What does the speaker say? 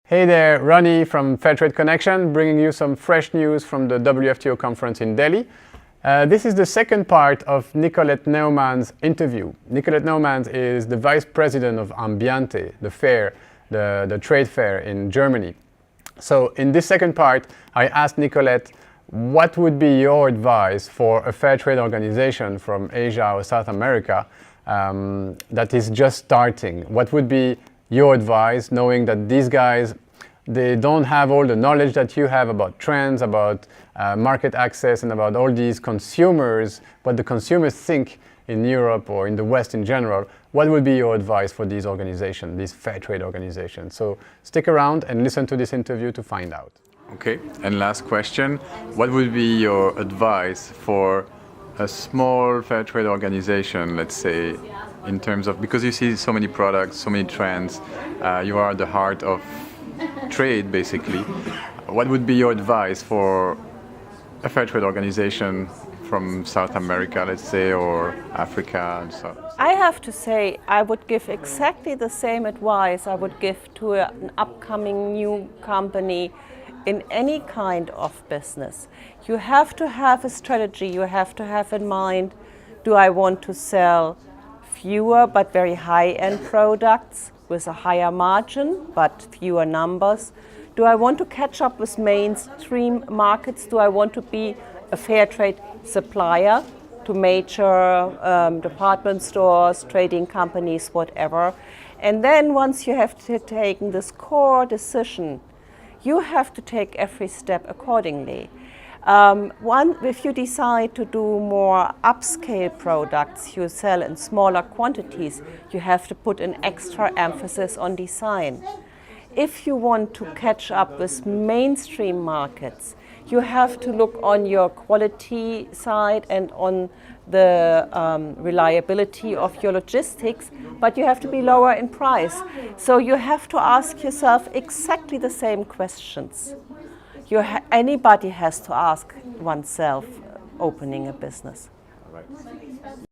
Hey there, Ronnie from Fairtrade Connection, bringing you some fresh news from the WFTO conference in Delhi. This is the second part of Nicolette Naumann's interview. Nicolette Naumann is the vice president of Ambiente, the fair, the trade fair in Germany. So in this second part, I asked Nicolette, what would be your advice for a fair trade organization from Asia or South America that is just starting? What would be your advice, knowing that these guys, they don't have all the knowledge that you have about trends, about market access, and about all these consumers, what the consumers think in Europe or in the West in general? What would be your advice for these organizations, these fair trade organizations? So stick around and listen to this interview to find out. Okay, and last question, what would be your advice for a small fair trade organization, let's say, in terms of, because you see so many products, so many trends, you are at the heart of trade basically. What would be your advice for a fair trade organization from South America, let's say, or Africa and so on? I have to say, I would give exactly the same advice I would give to an upcoming new company in any kind of business. You have to have a strategy, you have to have in mind, do I want to sell fewer but very high-end products with a higher margin but fewer numbers? Do I want to catch up with mainstream markets? Do I want to be a fair trade supplier to major department stores, trading companies, whatever? And then once you have taken this core decision, you have to take every step accordingly. If you decide to do more upscale products you sell in smaller quantities, you have to put an extra emphasis on design. If you want to catch up with mainstream markets, you have to look on your quality side and on the reliability of your logistics, but you have to be lower in price. So you have to ask yourself exactly the same questions. Anybody has to ask oneself opening a business. All right.